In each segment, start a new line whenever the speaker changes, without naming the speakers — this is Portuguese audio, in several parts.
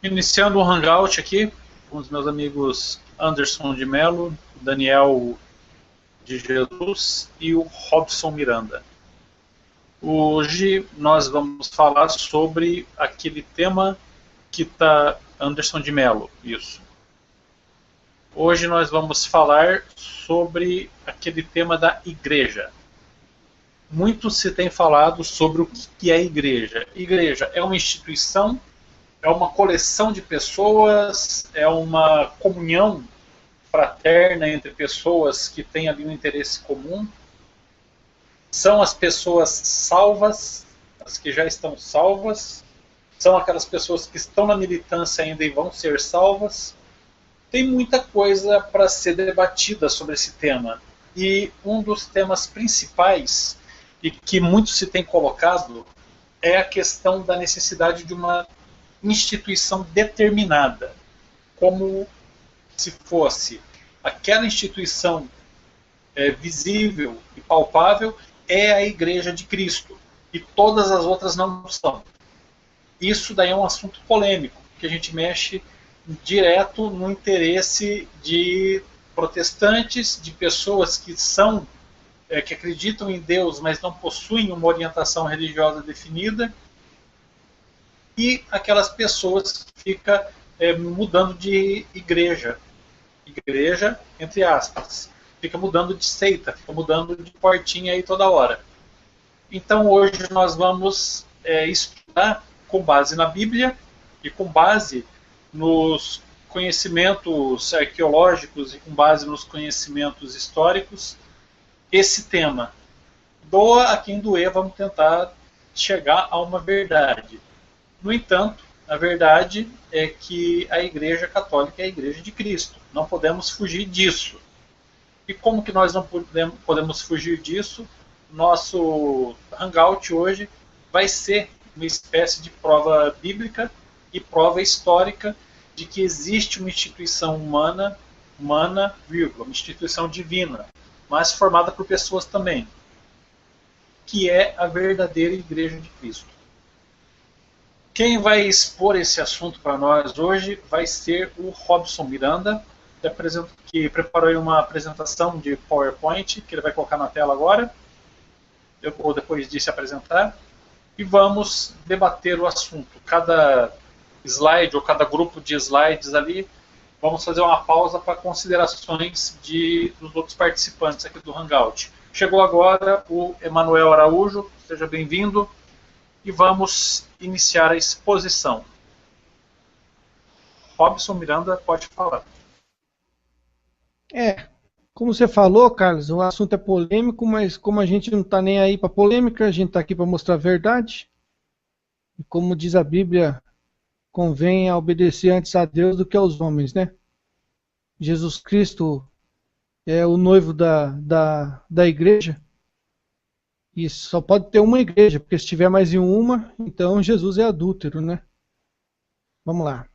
Iniciando o Hangout aqui com os meus amigos Anderson de Mello, Daniel de Jesus e o Robson Miranda. Hoje nós vamos falar sobre aquele tema que está Anderson de Mello, isso. Hoje nós vamos falar sobre aquele tema da igreja. Muito se tem falado sobre o que é a igreja. Igreja é uma instituição, é uma coleção de pessoas, é uma comunhão fraterna entre pessoas que têm ali um interesse comum. São as pessoas salvas, as que já estão salvas, são aquelas pessoas que estão na militância ainda e vão ser salvas. Tem muita coisa para ser debatida sobre esse tema. E um dos temas principais, e que muito se tem colocado, é a questão da necessidade de uma instituição determinada, como se fosse aquela instituição visível e palpável é a Igreja de Cristo, e todas as outras não são. Isso daí é um assunto polêmico, que a gente mexe direto no interesse de protestantes, de pessoas que são que acreditam em Deus, mas não possuem uma orientação religiosa definida, e aquelas pessoas que ficam mudando de igreja, entre aspas, fica mudando de seita, fica mudando de portinha aí toda hora. Então hoje nós vamos estudar com base na Bíblia e com base nos conhecimentos arqueológicos e com base nos conhecimentos históricos esse tema. Doa a quem doer, vamos tentar chegar a uma verdade. No entanto, a verdade é que a Igreja Católica é a Igreja de Cristo. Não podemos fugir disso. E como que nós não podemos fugir disso? Nosso Hangout hoje vai ser uma espécie de prova bíblica e prova histórica de que existe uma instituição humana, uma instituição divina, mas formada por pessoas também, que é a verdadeira Igreja de Cristo. Quem vai expor esse assunto para nós hoje vai ser o Robson Miranda, que preparou uma apresentação de PowerPoint, que ele vai colocar na tela agora, ou depois de se apresentar, e vamos debater o assunto. Cada slide, ou cada grupo de slides ali, vamos fazer uma pausa para considerações dos outros participantes aqui do Hangout. Chegou agora o Emanuel Araújo, seja bem-vindo, e vamos iniciar a exposição. Robson Miranda, pode falar.
Como você falou, Carlos, o assunto é polêmico, mas como a gente não está nem aí para polêmica, a gente está aqui para mostrar a verdade. E como diz a Bíblia, convém obedecer antes a Deus do que aos homens, né? Jesus Cristo é o noivo da igreja. E só pode ter uma igreja, porque se tiver mais de uma, então Jesus é adúltero, né? Vamos lá.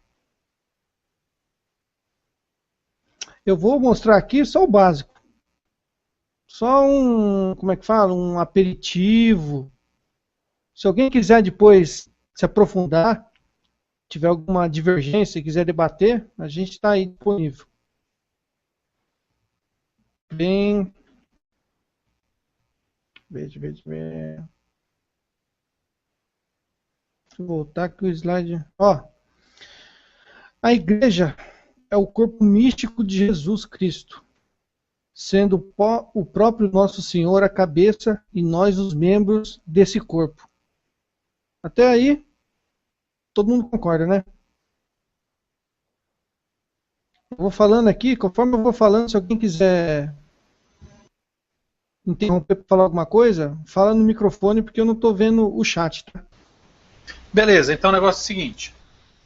Eu vou mostrar aqui só o básico. Só um aperitivo. Se alguém quiser depois se aprofundar, tiver alguma divergência e quiser debater, a gente está aí disponível. Bem... Deixa eu voltar aqui o slide. A igreja é o corpo místico de Jesus Cristo, sendo o próprio nosso Senhor a cabeça e nós os membros desse corpo. Até aí, todo mundo concorda, né? Eu vou falando aqui, conforme eu vou falando, se alguém quiser interromper para falar alguma coisa, fala no microfone porque eu não estou vendo o chat, tá?
Beleza, então o negócio é o seguinte.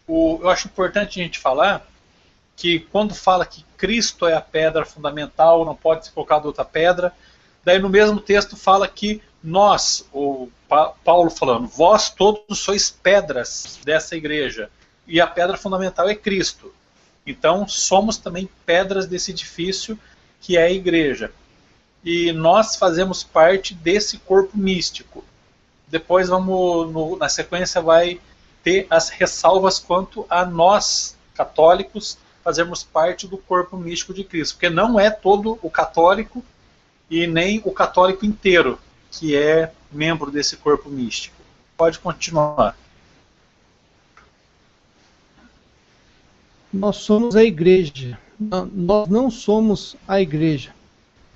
Eu acho importante a gente falar que quando fala que Cristo é a pedra fundamental, não pode ser colocado outra pedra, daí no mesmo texto fala que nós, o Paulo falando, vós todos sois pedras dessa igreja, e a pedra fundamental é Cristo. Então somos também pedras desse edifício que é a igreja. E nós fazemos parte desse corpo místico. Depois na sequência vai ter as ressalvas quanto a nós, católicos, fazermos parte do corpo místico de Cristo, porque não é todo o católico e nem o católico inteiro que é membro desse corpo místico. Pode continuar.
Nós somos a igreja. Nós não somos a igreja.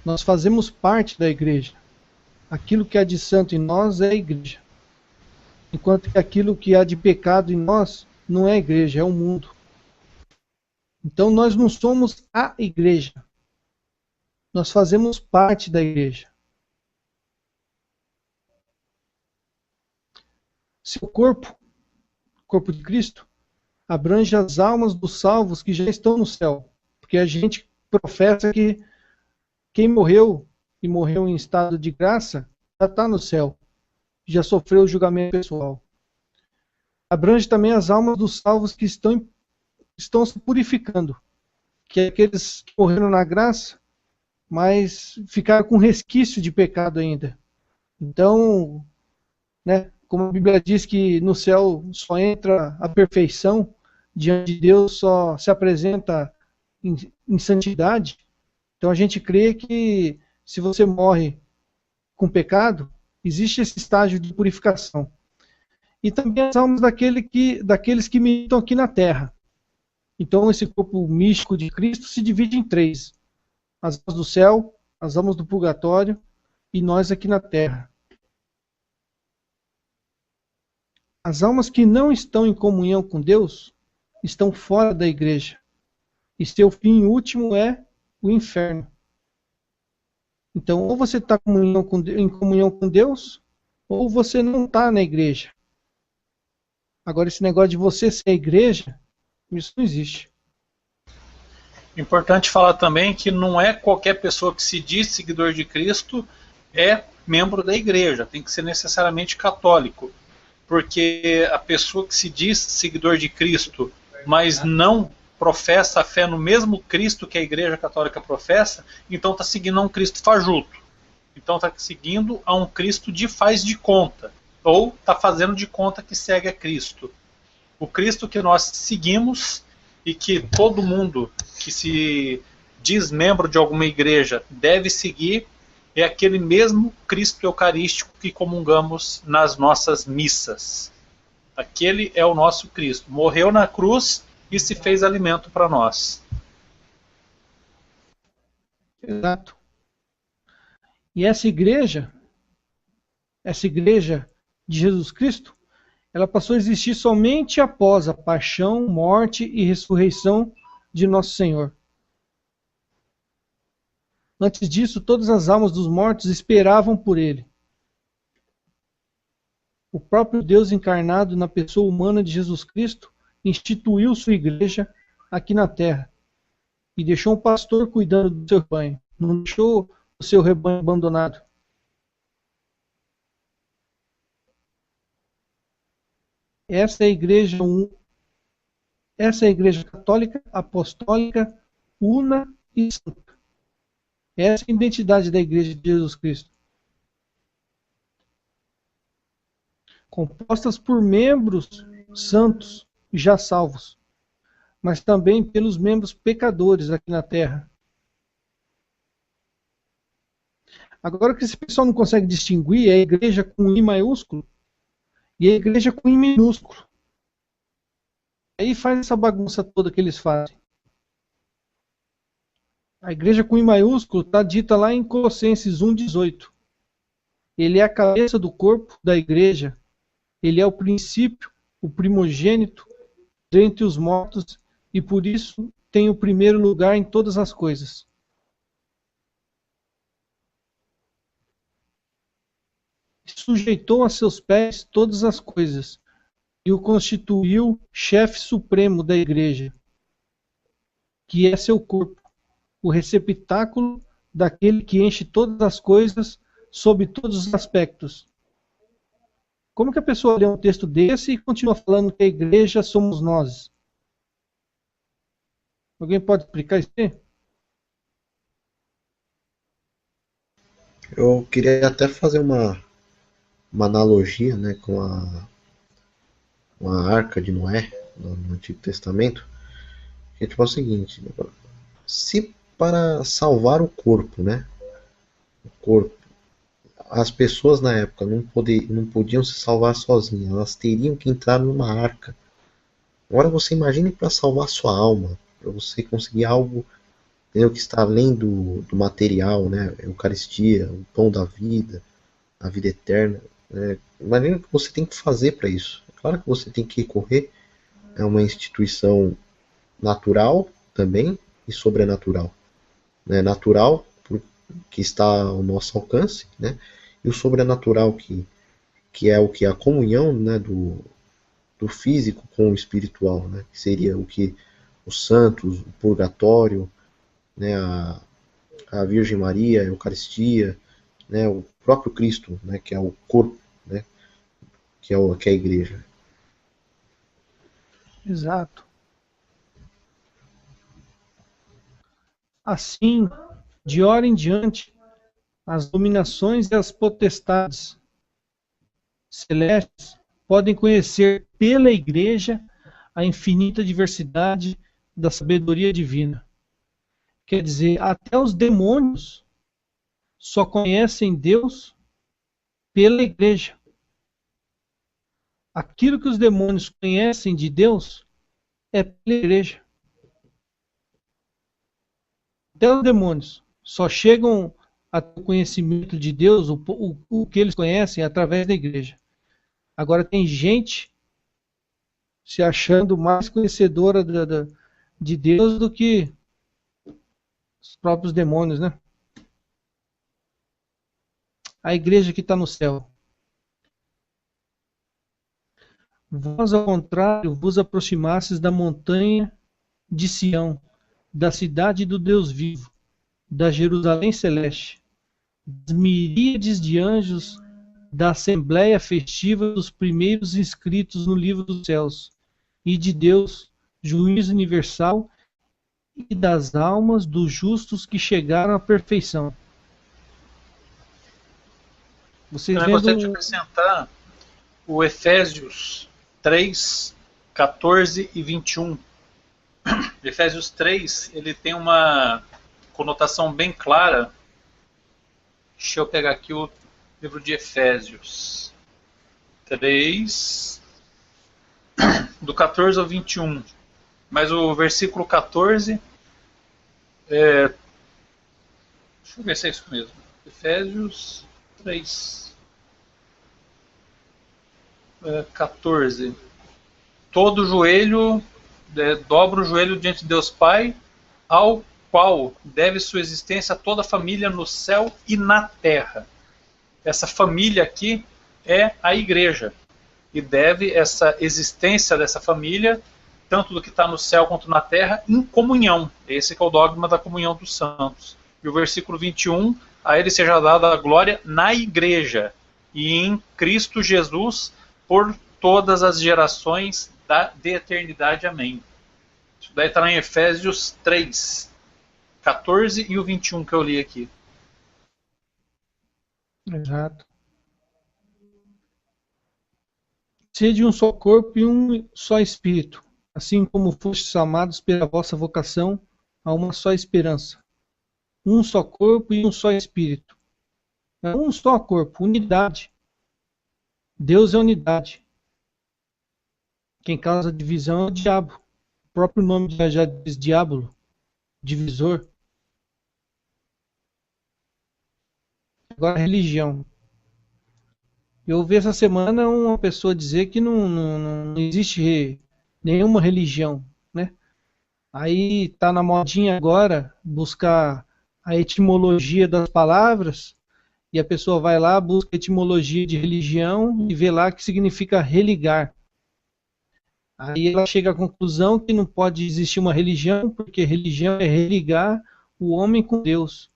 Nós fazemos parte da igreja. Aquilo que há de santo em nós é a igreja. Enquanto que aquilo que há de pecado em nós não é a igreja, é o mundo. Então nós não somos a igreja. Nós fazemos parte da igreja. Seu corpo, o corpo de Cristo, abrange as almas dos salvos que já estão no céu. Porque a gente professa que quem morreu e morreu em estado de graça já está no céu. Já sofreu o julgamento pessoal. Abrange também as almas dos salvos que estão se purificando. Que é aqueles que morreram na graça, mas ficaram com resquício de pecado ainda. Então, né, como a Bíblia diz que no céu só entra a perfeição, diante de Deus só se apresenta em santidade. Então a gente crê que se você morre com pecado, existe esse estágio de purificação. E também as almas daqueles que militam aqui na terra. Então esse corpo místico de Cristo se divide em três: as almas do céu, as almas do purgatório e nós aqui na terra. As almas que não estão em comunhão com Deus estão fora da igreja. E seu fim último é o inferno. Então, ou você está em comunhão com Deus, ou você não está na igreja. Agora, esse negócio de você ser a igreja, isso não existe.
Importante falar também que não é qualquer pessoa que se diz seguidor de Cristo é membro da igreja, tem que ser necessariamente católico. Porque a pessoa que se diz seguidor de Cristo, mas não professa a fé no mesmo Cristo que a Igreja Católica professa, então está seguindo a um Cristo fajuto. Então está seguindo a um Cristo de faz de conta, ou está fazendo de conta que segue a Cristo. O Cristo que nós seguimos e que todo mundo que se diz membro de alguma igreja deve seguir é aquele mesmo Cristo Eucarístico que comungamos nas nossas missas. Aquele é o nosso Cristo. Morreu na cruz e se fez alimento para nós.
Exato. E essa igreja de Jesus Cristo, ela passou a existir somente após a paixão, morte e ressurreição de nosso Senhor. Antes disso, todas as almas dos mortos esperavam por ele. O próprio Deus encarnado na pessoa humana de Jesus Cristo instituiu sua igreja aqui na terra e deixou um pastor cuidando do seu rebanho. Não deixou o seu rebanho abandonado. Essa é a igreja católica, apostólica, una e santa. Essa é a identidade da igreja de Jesus Cristo. Compostas por membros santos já salvos, mas também pelos membros pecadores aqui na terra. Agora, o que esse pessoal não consegue distinguir é a igreja com I maiúsculo e a igreja com I minúsculo. Aí faz essa bagunça toda que eles fazem. A igreja com I maiúsculo está dita lá em Colossenses 1,18. Ele é a cabeça do corpo da igreja. Ele é o princípio, o primogênito dentre os mortos e por isso tem o primeiro lugar em todas as coisas. Sujeitou a seus pés todas as coisas e o constituiu chefe supremo da igreja, que é seu corpo, o receptáculo daquele que enche todas as coisas sob todos os aspectos. Como que a pessoa lê um texto desse e continua falando que a igreja somos nós? Alguém pode explicar isso aí?
Eu queria até fazer uma analogia, né, com uma arca de Noé no Antigo Testamento, que é tipo o seguinte, se para salvar o corpo, né, o corpo, as pessoas na época não podiam se salvar sozinhas, elas teriam que entrar numa arca. Agora você imagine para salvar sua alma, para você conseguir algo, entendeu, que está além do material, né, a Eucaristia, o pão da vida, a vida eterna. Né? Imagina o que você tem que fazer para isso. É claro que você tem que recorrer a uma instituição natural também e sobrenatural. Né? Natural, que está ao nosso alcance, né? E o sobrenatural, que é o que? A comunhão, né, do físico com o espiritual, né? Que seria o que os santos, o purgatório, né, a Virgem Maria, a Eucaristia, né, o próprio Cristo, né, que é o corpo, né, que é a igreja.
Exato. Assim, de hora em diante, as dominações e as potestades celestes podem conhecer pela igreja a infinita diversidade da sabedoria divina. Quer dizer, até os demônios só conhecem Deus pela igreja. Aquilo que os demônios conhecem de Deus é pela igreja. Até os demônios só chegam a ter o conhecimento de Deus, o que eles conhecem, através da igreja. Agora tem gente se achando mais conhecedora de Deus do que os próprios demônios, né? A igreja que está no céu. Vós, ao contrário, vos aproximastes da montanha de Sião, da cidade do Deus vivo, da Jerusalém celeste, das miríades de anjos, da assembleia festiva dos primeiros inscritos no livro dos céus, e de Deus, juiz universal, e das almas dos justos que chegaram à perfeição. Vocês
Eu gostaria de acrescentar o Efésios 3, 14 e 21. Efésios 3, ele tem uma conotação bem clara. Deixa eu pegar aqui o livro de Efésios 3, do 14 ao 21. Mas o versículo 14, deixa eu ver se é isso mesmo. Efésios 3, 14. Todo joelho, dobra o joelho diante de Deus Pai, ao qual deve sua existência toda a família no céu e na terra. Essa família aqui é a igreja. E deve essa existência dessa família, tanto do que está no céu quanto na terra, em comunhão. Esse que é o dogma da comunhão dos santos. E o versículo 21, a ele seja dada a glória na igreja e em Cristo Jesus por todas as gerações de eternidade. Amém. Isso daí está em Efésios 3, 14 e o 21 que eu li aqui.
Exato. Sede um só corpo e um só espírito, assim como fostes amados pela vossa vocação a uma só esperança. Um só corpo e um só espírito. É um só corpo, unidade. Deus é unidade. Quem causa divisão é o diabo. O próprio nome já diz diabo, divisor. Agora, religião. Eu ouvi essa semana uma pessoa dizer que não existe nenhuma religião, né? Aí tá na modinha agora buscar a etimologia das palavras e a pessoa vai lá, busca a etimologia de religião e vê lá que significa religar. Aí ela chega à conclusão que não pode existir uma religião porque religião é religar o homem com Deus.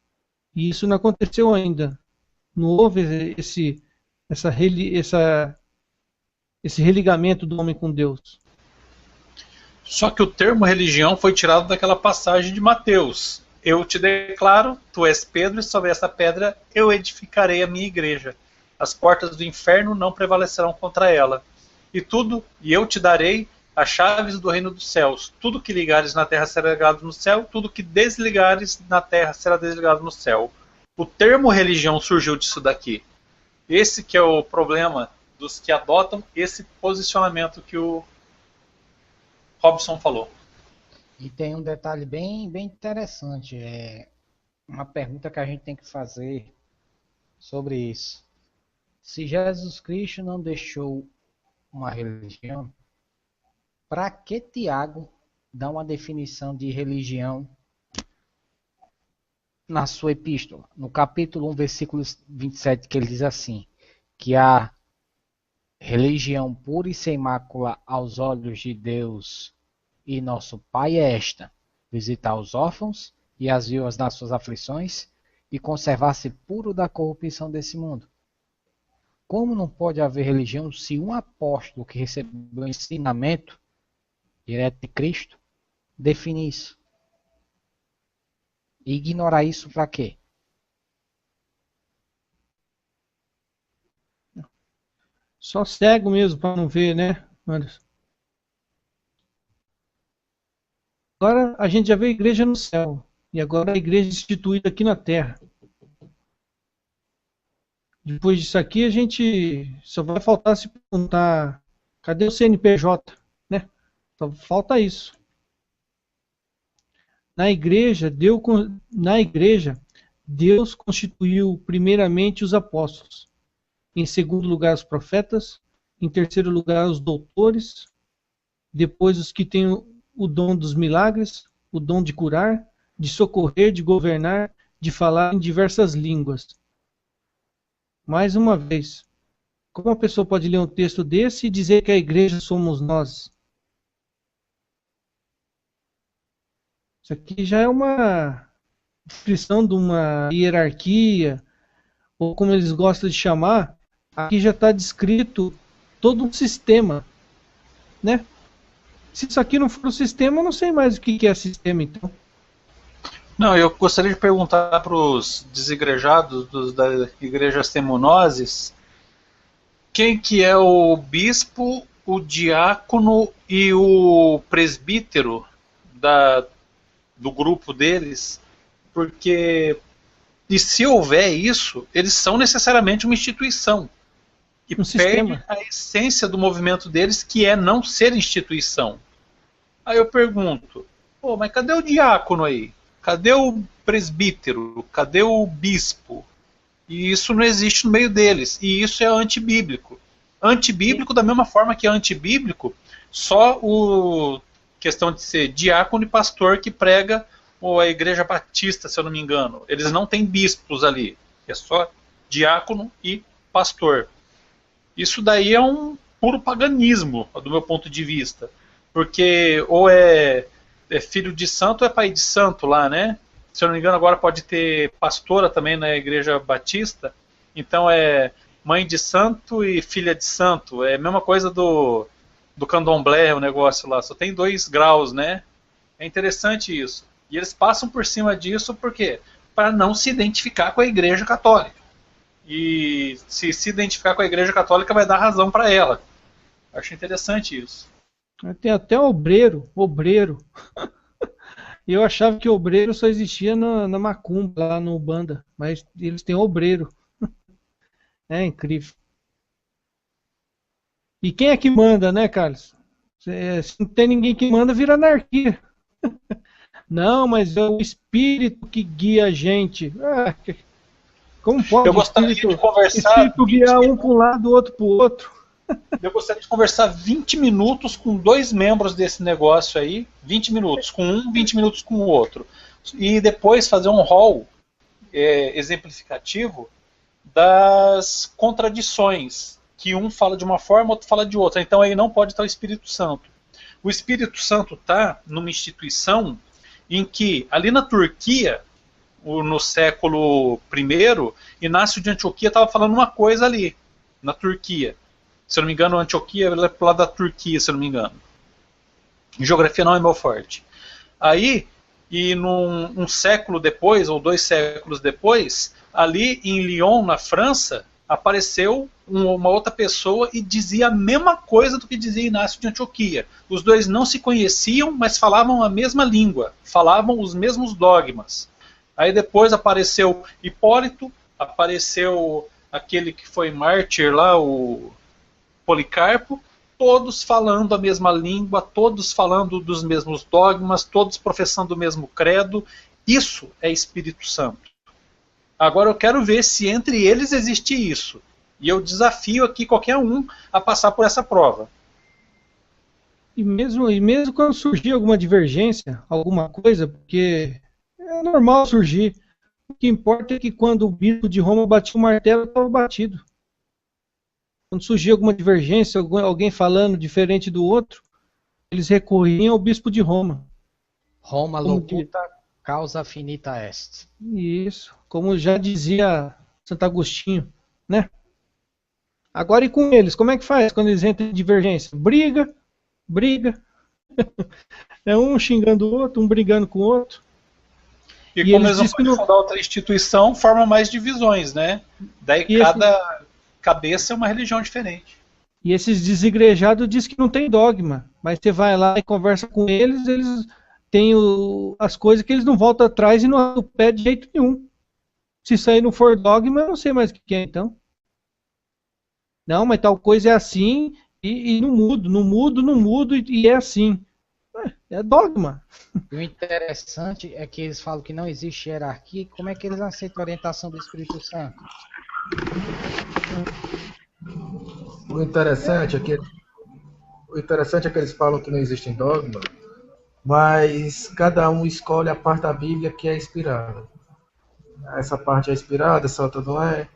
E isso não aconteceu ainda. Não houve esse religamento do homem com Deus.
Só que o termo religião foi tirado daquela passagem de Mateus. Eu te declaro, tu és Pedro, e sobre essa pedra eu edificarei a minha igreja. As portas do inferno não prevalecerão contra ela. e eu te darei as chaves do reino dos céus. Tudo que ligares na terra será ligado no céu, tudo que desligares na terra será desligado no céu. O termo religião surgiu disso daqui. Esse que é o problema dos que adotam esse posicionamento que o Robson falou.
E tem um detalhe bem interessante, uma pergunta que a gente tem que fazer sobre isso. Se Jesus Cristo não deixou uma religião, para que Tiago dá uma definição de religião na sua epístola? No capítulo 1, versículo 27, que ele diz assim, que a religião pura e sem mácula aos olhos de Deus e nosso Pai é esta: visitar os órfãos e as viúvas nas suas aflições e conservar-se puro da corrupção desse mundo. Como não pode haver religião se um apóstolo que recebeu ensinamento direto de Cristo define isso? E ignorar isso para quê?
Só cego mesmo para não ver, né, Anderson? Agora a gente já vê a igreja no céu. E agora a igreja instituída aqui na terra. Depois disso aqui a gente só vai faltar se perguntar: cadê o CNPJ? Né? Só falta isso. Na igreja, Deus constituiu primeiramente os apóstolos. Em segundo lugar, os profetas. Em terceiro lugar, os doutores. Depois, os que têm o dom dos milagres, o dom de curar, de socorrer, de governar, de falar em diversas línguas. Mais uma vez, como uma pessoa pode ler um texto desse e dizer que a igreja somos nós? Isso aqui já é uma descrição de uma hierarquia, ou como eles gostam de chamar, aqui já está descrito todo um sistema, né? Se isso aqui não for um sistema, eu não sei mais o que é sistema, então.
Não, eu gostaria de perguntar para os desigrejados da igreja Temonoses quem que é o bispo, o diácono e o presbítero do grupo deles, porque, e se houver isso, eles são necessariamente uma instituição, e perde a essência do movimento deles, que é não ser instituição. Aí eu pergunto, pô, mas cadê o diácono aí? Cadê o presbítero? Cadê o bispo? E isso não existe no meio deles. E isso é antibíblico. Antibíblico da mesma forma que é antibíblico, só o questão de ser diácono e pastor que prega a igreja batista, se eu não me engano. Eles não têm bispos ali. É só diácono e pastor. Isso daí é um puro paganismo, do meu ponto de vista. Porque ou é filho de santo ou é pai de santo lá, né? Se eu não me engano, agora pode ter pastora também na igreja batista. Então é mãe de santo e filha de santo. É a mesma coisa do candomblé, o negócio lá. Só tem 2 graus, né? É interessante isso. E eles passam por cima disso por quê? Para não se identificar com a igreja católica. E se identificar com a igreja católica vai dar razão para ela. Acho interessante isso.
Tem até obreiro. Eu achava que obreiro só existia na macumba, lá no Ubanda. Mas eles têm obreiro. É incrível. E quem é que manda, né, Carlos? Se não tem ninguém que manda, vira anarquia. Não, mas é o espírito que guia a gente. Como pode
eu gostaria de conversar
espírito guiar um para um lado, o outro para o outro?
Eu gostaria de conversar 20 minutos com 2 membros desse negócio aí, 20 minutos com um, 20 minutos com o outro. E depois fazer um rol exemplificativo das contradições, que um fala de uma forma, outro fala de outra. Então aí não pode estar o Espírito Santo. O Espírito Santo está numa instituição em que, ali na Turquia, no século I, Inácio de Antioquia estava falando uma coisa ali, na Turquia. Se eu não me engano, Antioquia é para o lado da Turquia, se eu não me engano. Geografia não é meu forte. Aí, e um século depois, ou 2 séculos depois, ali em Lyon, na França, apareceu uma outra pessoa e dizia a mesma coisa do que dizia Inácio de Antioquia. Os dois não se conheciam, mas falavam a mesma língua, falavam os mesmos dogmas. Aí depois apareceu Hipólito, apareceu aquele que foi mártir lá, o Policarpo, todos falando a mesma língua, todos falando dos mesmos dogmas, todos professando o mesmo credo. Isso é Espírito Santo. Agora eu quero ver se entre eles existe isso. E eu desafio aqui qualquer um a passar por essa prova.
E mesmo quando surgir alguma divergência, alguma coisa, porque é normal surgir. O que importa é que quando o bispo de Roma batia o martelo, estava batido. Quando surgia alguma divergência, alguém falando diferente do outro, eles recorriam ao bispo de Roma.
Roma locuta causa finita est.
Isso, como já dizia Santo Agostinho, né? Agora e com eles, como é que faz quando eles entram em divergência? Briga. É um xingando o outro, um brigando com o outro.
E como eles não podem fundar outra instituição, forma mais divisões, né? Daí cada cabeça é uma religião diferente.
E esses desigrejados dizem que não tem dogma, mas você vai lá e conversa com eles, eles têm as coisas que eles não voltam atrás e não arrancam o pé de jeito nenhum. Se isso aí não for dogma, eu não sei mais o que é então. Não, mas tal coisa é assim e não mudo e é assim. É dogma.
E o interessante é que eles falam que não existe hierarquia. Como é que eles aceitam a orientação do Espírito Santo?
O interessante é que eles falam que não existe dogma, mas cada um escolhe a parte da Bíblia que é inspirada. Essa parte é inspirada, essa outra não é.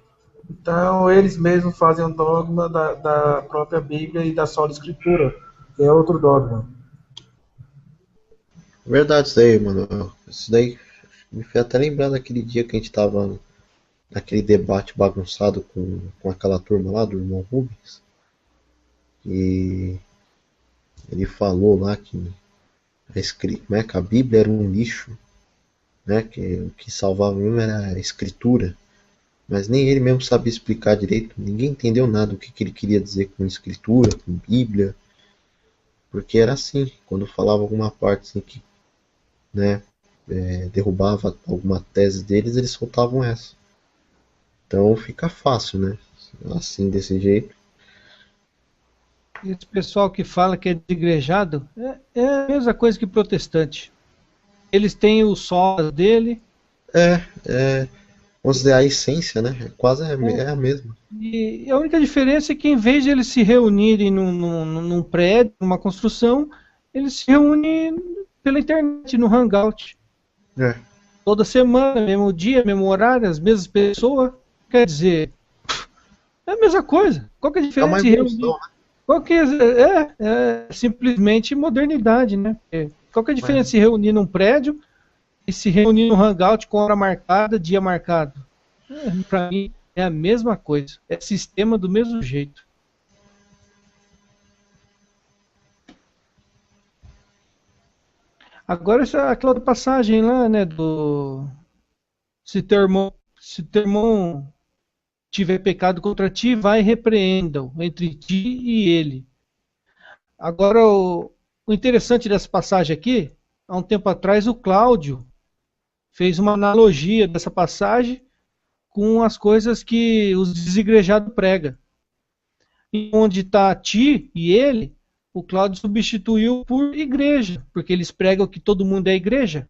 Então eles mesmos fazem um dogma da própria Bíblia e da sola Escritura, que é outro dogma.
Verdade isso daí, mano. Isso daí me fez até lembrar daquele dia que a gente tava naquele debate bagunçado com aquela turma lá do irmão Rubens. E ele falou lá que a Bíblia era um lixo, né? Que o que salvava mesmo era a Escritura. Mas nem ele mesmo sabia explicar direito. Ninguém entendeu nada do que ele queria dizer com Escritura, com Bíblia. Porque era assim, quando falava alguma parte assim que, né, derrubava alguma tese deles, eles soltavam essa. Então fica fácil, né? Assim, desse jeito.
E esse pessoal que fala que é desigrejado é a mesma coisa que protestante. Eles têm o só dele.
Vamos dizer, a essência, né? É a mesma.
E a única diferença é que em vez de eles se reunirem num prédio, numa construção, eles se reúnem pela internet, no Hangout. Toda semana, mesmo dia, mesmo horário, as mesmas pessoas. Quer dizer, é a mesma coisa. Qual que é a diferença de reunir? Qual que é simplesmente modernidade, né? Qual que é a diferença de se reunir num prédio e se reunir no Hangout com hora marcada, dia marcado? Para mim é a mesma coisa. É sistema do mesmo jeito. Agora aquela outra passagem lá, né, do se teu irmão tiver pecado contra ti, vai e repreenda-o entre ti e ele. Agora o interessante dessa passagem aqui, há um tempo atrás o Cláudio fez uma analogia dessa passagem com as coisas que os desigrejados pregam. E onde está ti e ele, o Cláudio substituiu por igreja, porque eles pregam que todo mundo é igreja.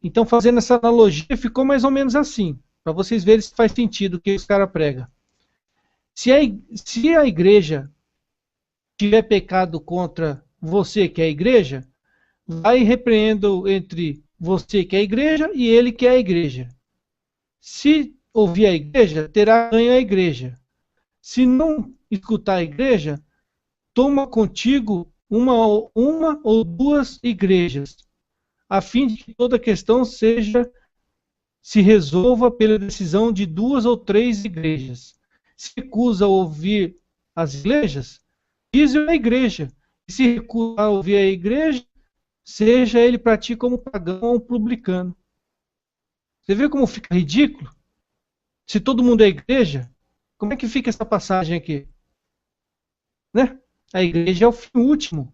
Então, fazendo essa analogia, ficou mais ou menos assim, para vocês verem se faz sentido o que os caras pregam. Se a igreja tiver pecado contra você que é a igreja, vai e repreenda entre você que é a igreja e ele que é a igreja. Se ouvir a igreja, terá ganho a igreja. Se não escutar a igreja, toma contigo uma ou duas igrejas, a fim de que toda questão se resolva pela decisão de 2 ou 3 igrejas. Se recusa a ouvir as igrejas, diz a igreja. E se recusa a ouvir a igreja, seja ele para ti como pagão ou publicano. Você vê como fica ridículo? Se todo mundo é igreja, Como é que fica essa passagem aqui? Né? A igreja é o fim último.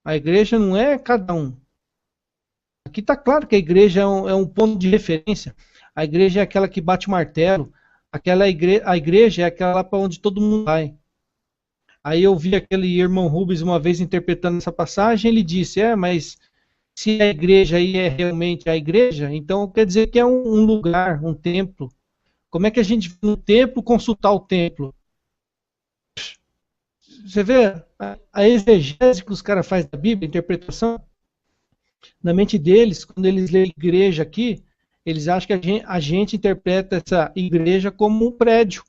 A igreja não é cada um. Aqui está claro que a igreja é um ponto de referência. A igreja é aquela que bate o martelo. A igreja é aquela para onde todo mundo vai. Aí eu vi aquele irmão Rubens uma vez interpretando essa passagem, ele disse, mas se a igreja aí é realmente a igreja, então quer dizer que é um lugar, um templo. Como é que a gente vai no templo consultar o templo? Você vê a exegese que os caras fazem da Bíblia, a interpretação, na mente deles, quando eles lêem igreja aqui, eles acham que a gente interpreta essa igreja como um prédio,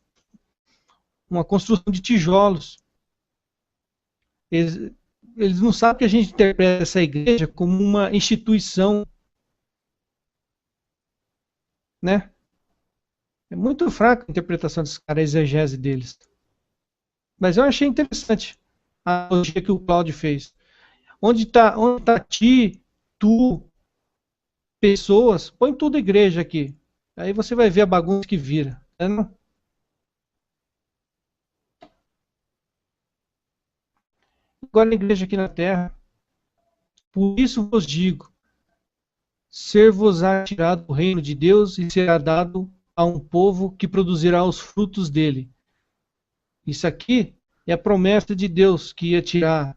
uma construção de tijolos. Eles não sabem que a gente interpreta essa igreja como uma instituição, né? É muito fraca a interpretação desses caras, a exegese deles. Mas eu achei interessante a analogia que o Cláudio fez. Onde tá ti, tu, pessoas, põe tudo igreja aqui. Aí você vai ver a bagunça que vira. Não? Agora a igreja aqui na terra. Por isso vos digo, ser-vos-á tirado o reino de Deus e será dado a um povo que produzirá os frutos dele. Isso aqui é a promessa de Deus que ia tirar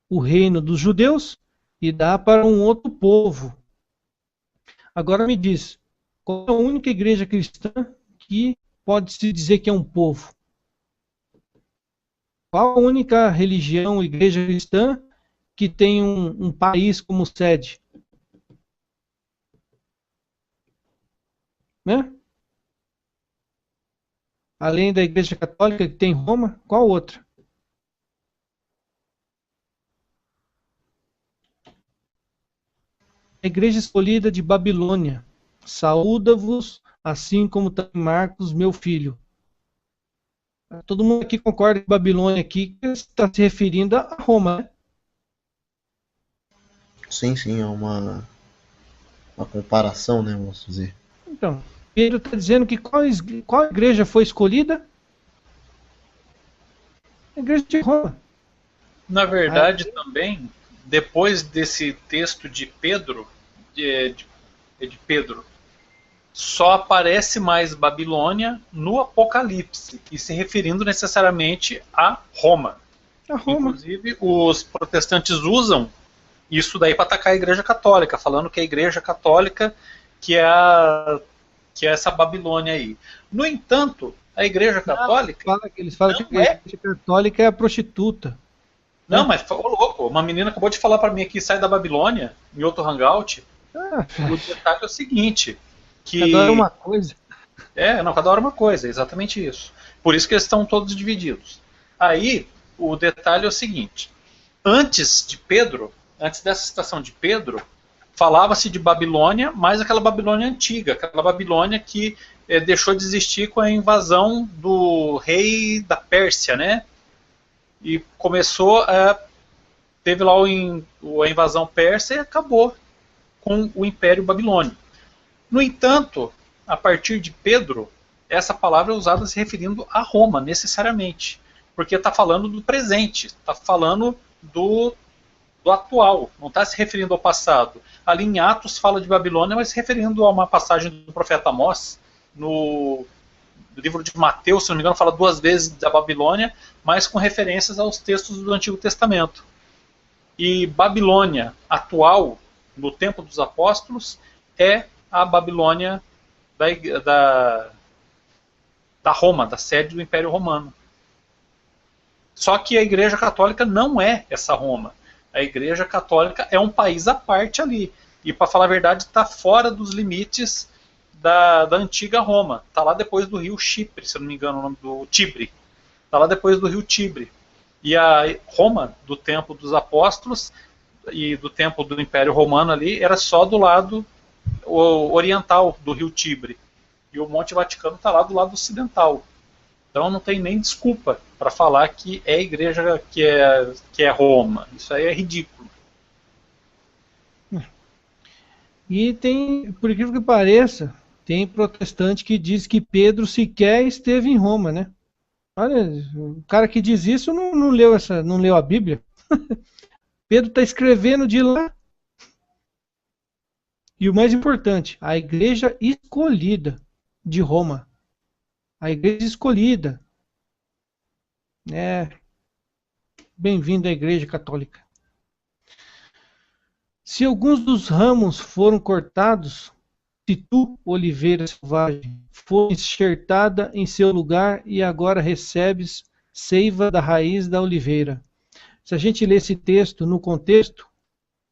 o reino dos judeus e dar para um outro povo. Agora me diz, qual é a única igreja cristã que pode se dizer que é um povo? Qual a única religião, igreja cristã que tem um país como sede? Né? Além da igreja católica que tem em Roma, qual outra? A igreja escolhida de Babilônia, saúda-vos, assim como também Marcos, meu filho. Todo mundo aqui concorda que Babilônia aqui está se referindo a Roma, né?
Sim, é uma comparação, né, vamos dizer.
Então, Pedro está dizendo que qual igreja foi escolhida? A igreja de Roma.
Na verdade, também, depois desse texto de Pedro, de Pedro, só aparece mais Babilônia no Apocalipse, e se referindo necessariamente a Roma. Inclusive, os protestantes usam isso daí para atacar a Igreja Católica, falando que a Igreja Católica que é essa Babilônia aí. No entanto, a Igreja Católica...
Eles falam que a Igreja Católica é a prostituta.
Não, mas, ô louco, uma menina acabou de falar para mim aqui, sai da Babilônia, em outro hangout. O detalhe é o seguinte, que...
Cada hora é uma coisa.
Cada hora é uma coisa, é exatamente isso. Por isso que eles estão todos divididos. Aí, o detalhe é o seguinte, antes dessa citação de Pedro, falava-se de Babilônia, mas aquela Babilônia antiga, aquela Babilônia que deixou de existir com a invasão do rei da Pérsia, né? E começou teve lá a invasão persa e acabou com o Império Babilônico. No entanto, a partir de Pedro, essa palavra é usada se referindo a Roma, necessariamente, porque está falando do presente, está falando do atual, não está se referindo ao passado. Ali em Atos fala de Babilônia, mas se referindo a uma passagem do profeta Amós, no livro de Mateus, se não me engano, fala 2 vezes da Babilônia, mas com referências aos textos do Antigo Testamento. E Babilônia atual, no tempo dos apóstolos, é a Babilônia da Roma, da sede do Império Romano. Só que a Igreja Católica não é essa Roma. A Igreja Católica é um país à parte ali. E, para falar a verdade, está fora dos limites da antiga Roma. Está lá depois do rio Chipre, se eu não me engano o nome do Tibre. Está lá depois do rio Tibre. E a Roma, do tempo dos apóstolos e do tempo do Império Romano ali, era só do lado oriental do rio Tibre. E o Monte Vaticano está lá do lado ocidental. Então não tem nem desculpa para falar que é a igreja que é Roma. Isso aí é ridículo.
E tem, por incrível que pareça, Tem protestante que diz que Pedro sequer esteve em Roma, né? Olha, o cara que diz isso não leu a Bíblia. Pedro está escrevendo de lá. E o mais importante, a igreja escolhida de Roma. A igreja escolhida. Bem-vindo à Igreja Católica. Se alguns dos ramos foram cortados, se tu, oliveira selvagem, foi enxertada em seu lugar e agora recebes seiva da raiz da oliveira. Se a gente ler esse texto no contexto,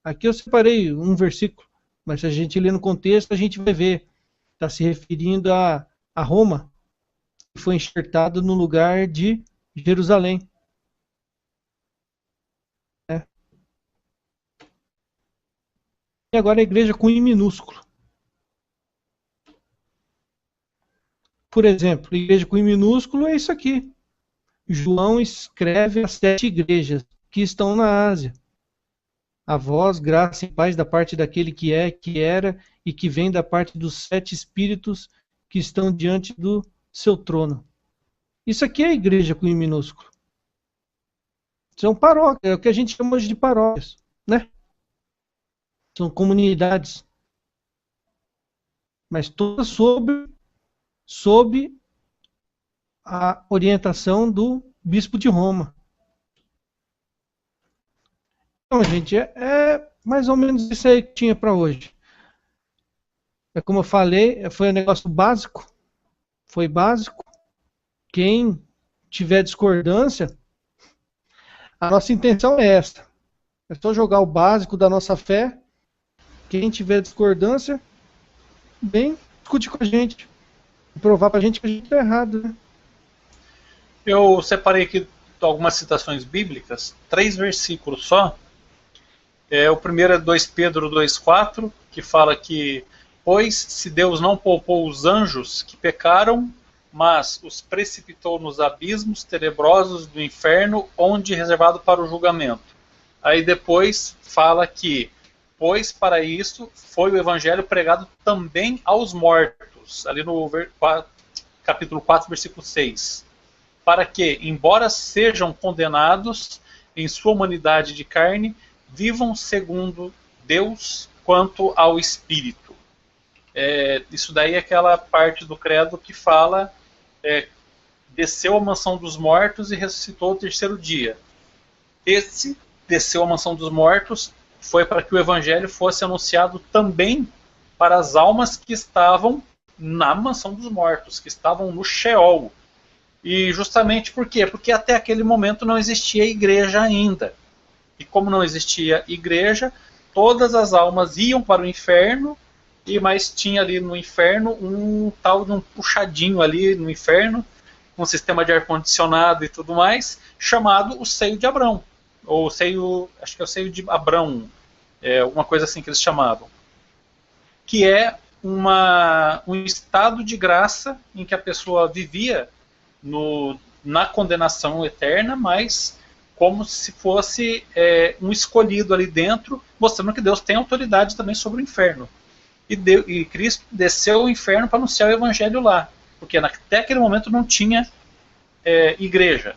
aqui eu separei um versículo, mas se a gente ler no contexto, a gente vai ver. Está se referindo a Roma, que foi enxertado no lugar de Jerusalém. E agora a igreja com I minúsculo. Por exemplo, a igreja com I minúsculo é isso aqui. João escreve às 7 igrejas que estão na Ásia. A vós, graça e paz da parte daquele que é, que era e que vem da parte dos 7 espíritos que estão diante do seu trono. Isso aqui é a igreja com I minúsculo. São paróquias, é o que a gente chama hoje de paróquias, né? São comunidades. Mas todas sob a orientação do bispo de Roma. Então, gente, é mais ou menos isso aí que tinha para hoje. É como eu falei, foi um negócio básico. Foi básico. Quem tiver discordância, a nossa intenção é esta. É só jogar o básico da nossa fé. Quem tiver discordância, bem, discute com a gente. E provar pra gente que a gente tá errado, né?
Eu separei aqui algumas citações bíblicas, 3 versículos só. O primeiro é 2 Pedro 2,4, que fala que, pois se Deus não poupou os anjos que pecaram, mas os precipitou nos abismos tenebrosos do inferno, onde reservado para o julgamento. Aí depois fala que, pois para isso foi o evangelho pregado também aos mortos, ali no capítulo 4, versículo 6. Para que, embora sejam condenados em sua humanidade de carne, vivam segundo Deus quanto ao Espírito. Isso daí é aquela parte do credo que fala desceu à mansão dos mortos e ressuscitou ao 3º dia. Esse desceu à mansão dos mortos foi para que o evangelho fosse anunciado também para as almas que estavam na mansão dos mortos, que estavam no Sheol. E justamente por quê? Porque até aquele momento não existia igreja ainda. E como não existia igreja, todas as almas iam para o inferno, mas tinha ali no inferno um tal de um puxadinho ali no inferno, um sistema de ar-condicionado e tudo mais, chamado o seio de Abrão. Ou o seio, acho que é o seio de Abrão, uma coisa assim que eles chamavam. Que é um estado de graça em que a pessoa vivia na condenação eterna, mas como se fosse um escolhido ali dentro, mostrando que Deus tem autoridade também sobre o inferno. E Cristo desceu ao inferno para anunciar o evangelho lá, porque até aquele momento não tinha igreja.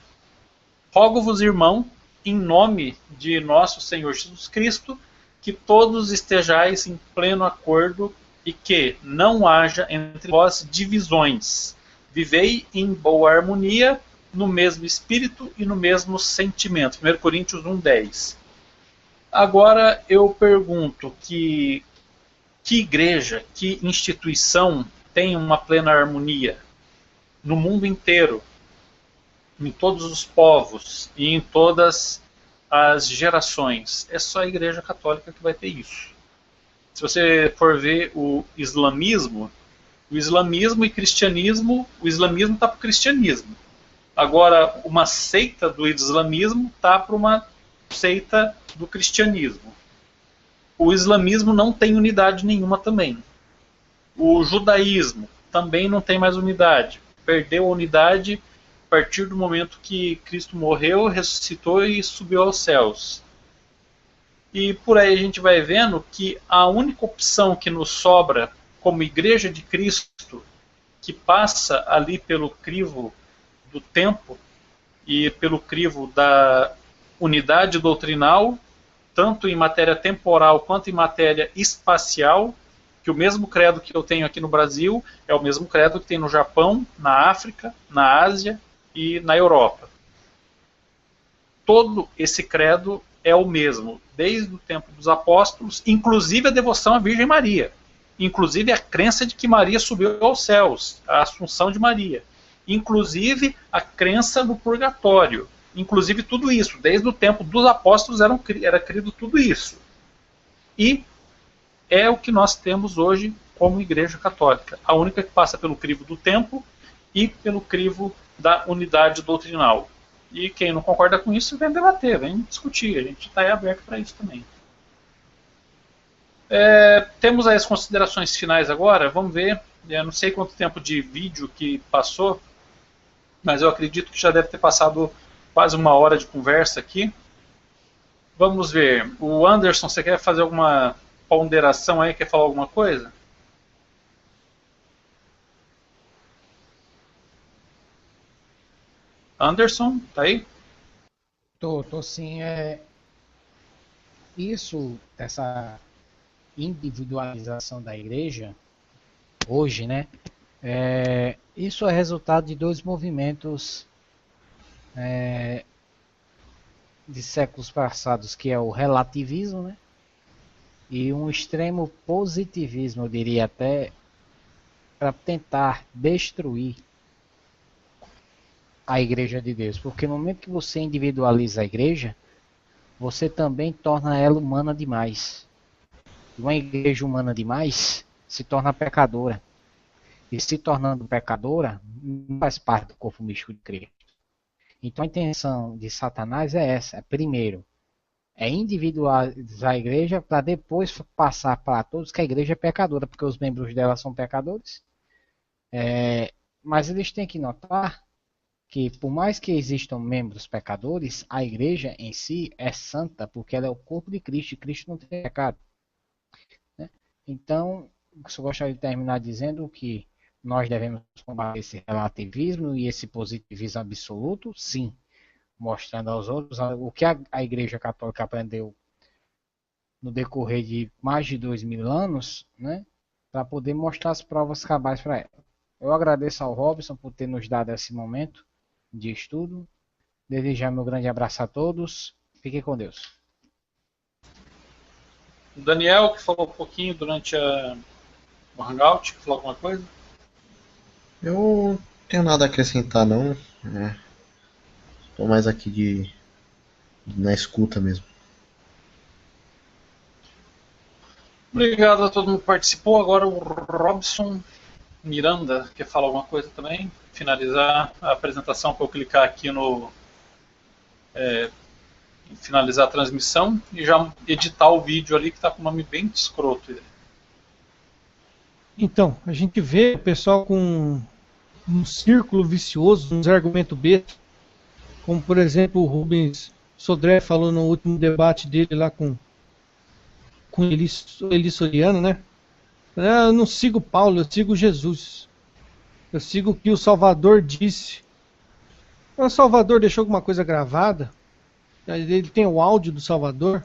Rogo-vos, irmão, em nome de nosso Senhor Jesus Cristo, que todos estejais em pleno acordo e que não haja entre vós divisões. Vivei em boa harmonia, no mesmo espírito e no mesmo sentimento. 1 Coríntios 1,10. Agora eu pergunto que igreja, que instituição tem uma plena harmonia no mundo inteiro, em todos os povos e em todas as gerações? É só a Igreja Católica que vai ter isso. Se você for ver o islamismo e cristianismo, o islamismo está para o cristianismo. Agora, uma seita do islamismo está para uma seita do cristianismo. O islamismo não tem unidade nenhuma também. O judaísmo também não tem mais unidade. Perdeu a unidade a partir do momento que Cristo morreu, ressuscitou e subiu aos céus. E por aí a gente vai vendo que a única opção que nos sobra como Igreja de Cristo, que passa ali pelo crivo do tempo e pelo crivo da unidade doutrinal, tanto em matéria temporal quanto em matéria espacial, que o mesmo credo que eu tenho aqui no Brasil é o mesmo credo que tem no Japão, na África, na Ásia e na Europa. Todo esse credo é o mesmo, desde o tempo dos apóstolos, inclusive a devoção à Virgem Maria, inclusive a crença de que Maria subiu aos céus, a Assunção de Maria, inclusive a crença no purgatório, inclusive tudo isso, desde o tempo dos apóstolos era crido tudo isso. E é o que nós temos hoje como Igreja Católica, a única que passa pelo crivo do tempo e pelo crivo da unidade doutrinal. E quem não concorda com isso vem debater, vem discutir, a gente está aberto para isso também. Temos aí as considerações finais agora, vamos ver, eu não sei quanto tempo de vídeo que passou, mas eu acredito que já deve ter passado quase 1 hora de conversa aqui. Vamos ver, o Anderson, você quer fazer alguma ponderação aí, quer falar alguma coisa? Anderson, tá aí?
Tô sim. Essa individualização da igreja, hoje, né? Isso é resultado de 2 movimentos de séculos passados, que é o relativismo, né? E um extremo positivismo, eu diria até, para tentar destruir a Igreja de Deus. Porque no momento que você individualiza a Igreja, você também torna ela humana demais. E uma Igreja humana demais se torna pecadora. E se tornando pecadora, não faz parte do corpo místico de Cristo. Então a intenção de Satanás é essa. Primeiro, é individualizar a igreja para depois passar para todos que a igreja é pecadora, porque os membros dela são pecadores. Mas eles têm que notar que, por mais que existam membros pecadores, a igreja em si é santa, porque ela é o corpo de Cristo, e Cristo não tem pecado. Né? Então, eu gostaria de terminar dizendo que nós devemos combater esse relativismo e esse positivismo absoluto, sim, mostrando aos outros o que a Igreja Católica aprendeu no decorrer de mais de 2000 anos, né, para poder mostrar as provas cabais para ela. Eu agradeço ao Robson por ter nos dado esse momento de estudo. Desejar meu grande abraço a todos. Fiquem com Deus.
O Daniel, que falou um pouquinho durante o Hangout, falou alguma coisa?
Eu não tenho nada a acrescentar, não. Estou mais aqui na escuta mesmo.
Obrigado a todo mundo que participou. Agora o Robson Miranda quer falar alguma coisa também? Finalizar a apresentação para eu clicar aqui em finalizar a transmissão e já editar o vídeo ali que está com o nome bem escroto.
Então, a gente vê o pessoal com um círculo vicioso, uns argumentos bestas, como por exemplo o Rubens Sodré falou no último debate dele lá com Eli Soriano, né? Eu não sigo Paulo, eu sigo Jesus. Eu sigo o que o Salvador disse. O Salvador deixou alguma coisa gravada? Ele tem o áudio do Salvador?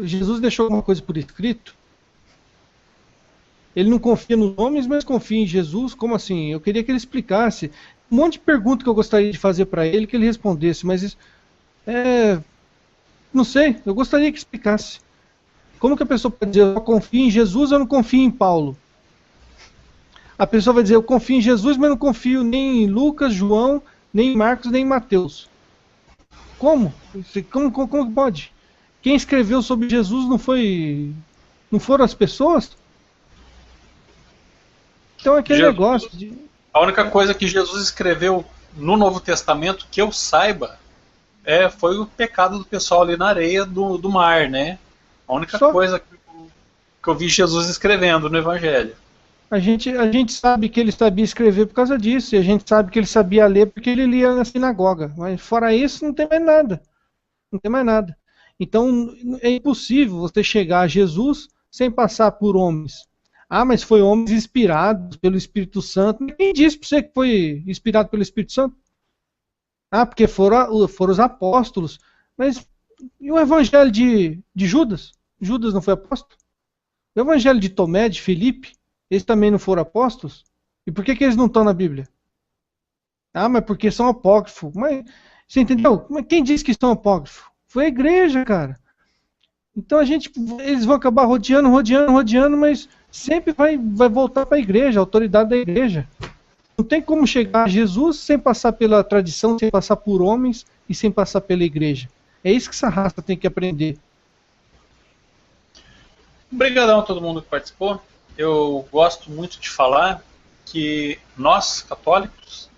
Jesus deixou alguma coisa por escrito? Ele não confia nos homens, mas confia em Jesus? Como assim? Eu queria que ele explicasse. Um monte de perguntas que eu gostaria de fazer para ele, que ele respondesse, mas isso, não sei, eu gostaria que explicasse. Como que a pessoa pode dizer, eu confio em Jesus, eu não confio em Paulo? A pessoa vai dizer, eu confio em Jesus, mas não confio nem em Lucas, João, nem em Marcos, nem em Mateus. Como? Como pode? Quem escreveu sobre Jesus não foram as pessoas? Então é aquele negócio de...
A única coisa que Jesus escreveu no Novo Testamento, que eu saiba, foi o pecado do pessoal ali na areia do mar, né? A única coisa que eu vi Jesus escrevendo no Evangelho.
A gente sabe que ele sabia escrever por causa disso, e a gente sabe que ele sabia ler porque ele lia na sinagoga. Mas fora isso, não tem mais nada. Não tem mais nada. Então é impossível você chegar a Jesus sem passar por homens. Ah, mas foi homens inspirados pelo Espírito Santo. Quem disse para você que foi inspirado pelo Espírito Santo? Ah, porque foram os apóstolos. Mas e o evangelho de Judas? Judas não foi apóstolo? O evangelho de Tomé, de Filipe, eles também não foram apóstolos? E por que eles não estão na Bíblia? Ah, mas porque são apócrifos. Mas, você entendeu? Mas quem disse que são apócrifos? Foi a igreja, cara. Então eles vão acabar rodeando, mas sempre vai voltar para a igreja, a autoridade da igreja. Não tem como chegar a Jesus sem passar pela tradição, sem passar por homens e sem passar pela igreja. É isso que essa raça tem que aprender.
Obrigadão a todo mundo que participou. Eu gosto muito de falar que nós, católicos,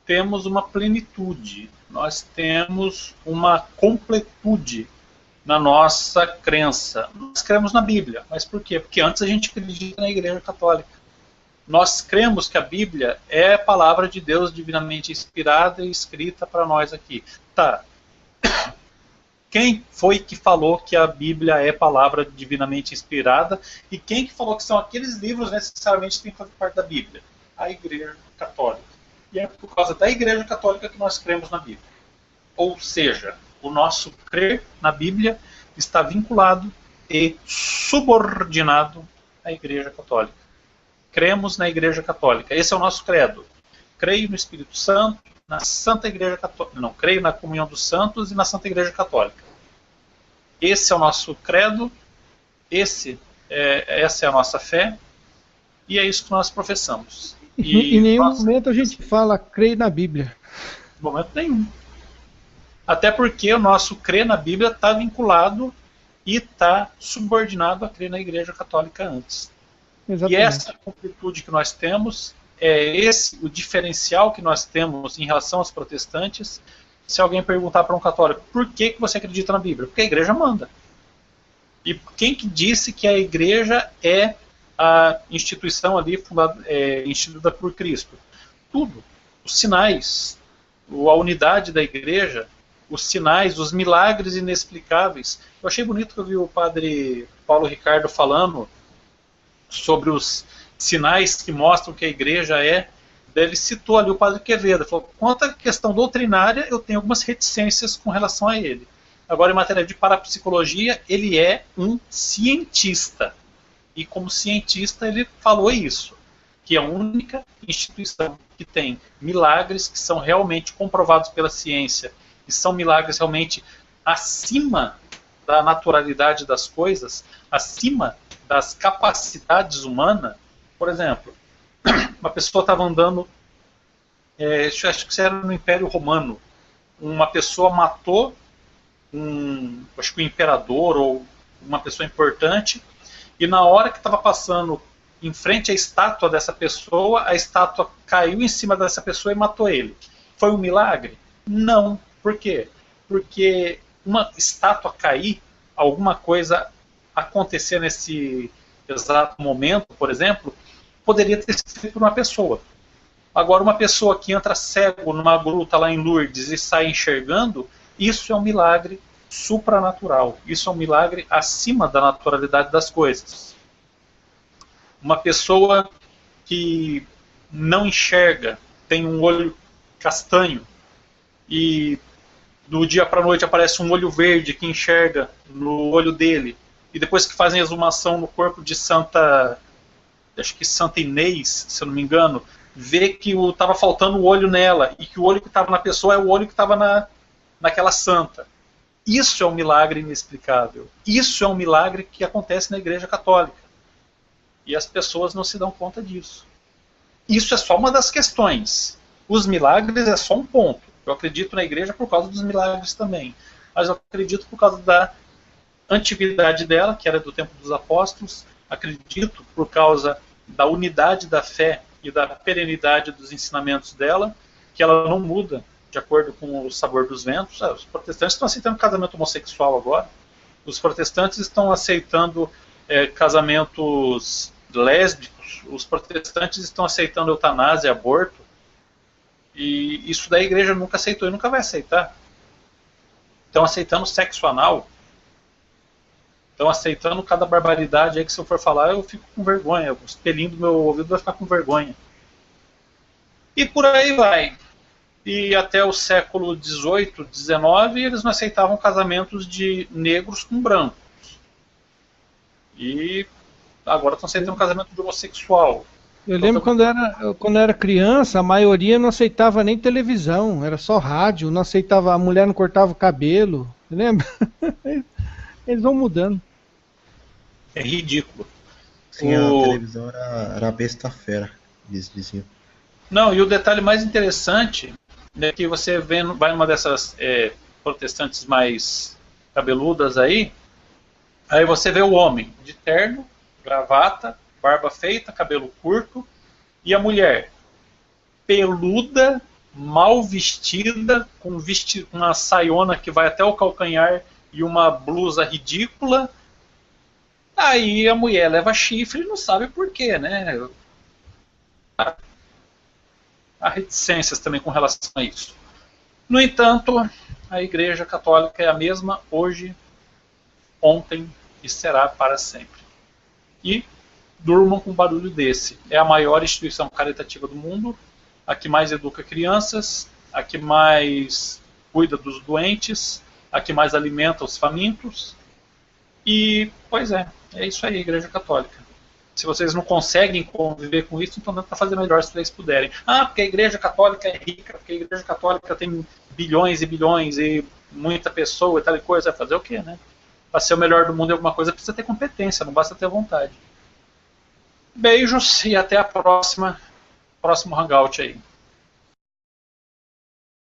temos uma plenitude, nós temos uma completude na nossa crença. Nós cremos na Bíblia, mas por quê? Porque antes a gente acredita na Igreja Católica. Nós cremos que a Bíblia é a palavra de Deus divinamente inspirada e escrita para nós aqui. Tá. Quem foi que falou que a Bíblia é palavra divinamente inspirada e quem que falou que são aqueles livros necessariamente que têm que fazer parte da Bíblia? A Igreja Católica. E é por causa da Igreja Católica que nós cremos na Bíblia. Ou seja, o nosso crer na Bíblia está vinculado e subordinado à Igreja Católica. Cremos na Igreja Católica. Esse é o nosso credo. Creio no Espírito Santo, na Santa Igreja Católica. Não, creio na comunhão dos santos e na Santa Igreja Católica. Esse é o nosso credo, essa é a nossa fé, e é isso que nós professamos.
E em nenhum momento a gente fala creio na Bíblia.
Em momento nenhum. Até porque o nosso crer na Bíblia está vinculado e está subordinado a crer na Igreja Católica antes.
Exatamente.
E essa completude que nós temos, é esse o diferencial que nós temos em relação aos protestantes. Se alguém perguntar para um católico, por que você acredita na Bíblia? Porque a Igreja manda. E quem que disse que a Igreja é a instituição ali instituída por Cristo? Tudo. Os sinais, a unidade da Igreja, os sinais, os milagres inexplicáveis. Eu achei bonito que eu vi o padre Paulo Ricardo falando sobre os sinais que mostram que a Igreja é. Ele citou ali o padre Quevedo. Falou, quanto à questão doutrinária, eu tenho algumas reticências com relação a ele. Agora, em matéria de parapsicologia, ele é um cientista. E como cientista, ele falou isso. Que é a única instituição que tem milagres que são realmente comprovados pela ciência, que são milagres realmente acima da naturalidade das coisas, acima das capacidades humanas. Por exemplo, uma pessoa estava andando, acho que isso era no Império Romano, uma pessoa matou acho que um imperador ou uma pessoa importante, e na hora que estava passando em frente à estátua dessa pessoa, a estátua caiu em cima dessa pessoa e matou ele. Foi um milagre? Não. Por quê? Porque uma estátua cair, alguma coisa acontecer nesse exato momento, por exemplo, poderia ter sido feito por uma pessoa. Agora, uma pessoa que entra cego numa gruta lá em Lourdes e sai enxergando, isso é um milagre supranatural. Isso é um milagre acima da naturalidade das coisas. Uma pessoa que não enxerga, tem um olho castanho, e do dia para a noite aparece um olho verde que enxerga no olho dele, e depois que fazem a exumação no corpo de acho que Santa Inês, se eu não me engano, vê que estava faltando o olho nela, e que o olho que estava na pessoa é o olho que estava naquela santa. Isso é um milagre inexplicável. Isso é um milagre que acontece na Igreja Católica. E as pessoas não se dão conta disso. Isso é só uma das questões. Os milagres é só um ponto. Eu acredito na Igreja por causa dos milagres também. Mas eu acredito por causa da antiguidade dela, que era do tempo dos apóstolos. Acredito por causa da unidade da fé e da perenidade dos ensinamentos dela, que ela não muda de acordo com o sabor dos ventos. Os protestantes estão aceitando casamento homossexual agora. Os protestantes estão aceitando casamentos lésbicos. Os protestantes estão aceitando eutanásia e aborto. E isso daí a Igreja nunca aceitou e nunca vai aceitar. Estão aceitando sexo anal. estão aceitando cada barbaridade aí que se eu for falar eu fico com vergonha, os pelinhos do meu ouvido vai ficar com vergonha. E por aí vai. E até o século XVIII, XIX, eles não aceitavam casamentos de negros com brancos. E agora estão aceitando casamento de homossexual.
Eu lembro quando eu era criança, a maioria não aceitava nem televisão, era só rádio, não aceitava, a mulher não cortava o cabelo, lembra? Eles vão mudando.
É ridículo.
Sim, a televisão era a besta fera, eles diziam.
Não, e o detalhe mais interessante é que você vai numa dessas protestantes mais cabeludas aí você vê o homem de terno, gravata, barba feita, cabelo curto, e a mulher peluda, mal vestida, com uma saiona que vai até o calcanhar e uma blusa ridícula. Aí a mulher leva chifre e não sabe por quê, né? Há reticências também com relação a isso. No entanto, a Igreja Católica é a mesma hoje, ontem e será para sempre. E durmam com um barulho desse. É a maior instituição caritativa do mundo, a que mais educa crianças, a que mais cuida dos doentes, a que mais alimenta os famintos. E, pois é isso aí, Igreja Católica. Se vocês não conseguem conviver com isso, então dá para fazer melhor se vocês puderem. Ah, porque a Igreja Católica é rica, porque a Igreja Católica tem bilhões e bilhões e muita pessoa e tal e coisa. Vai fazer o quê, né? Para ser o melhor do mundo em alguma coisa precisa ter competência, não basta ter vontade. Beijos e até a próximo hangout aí.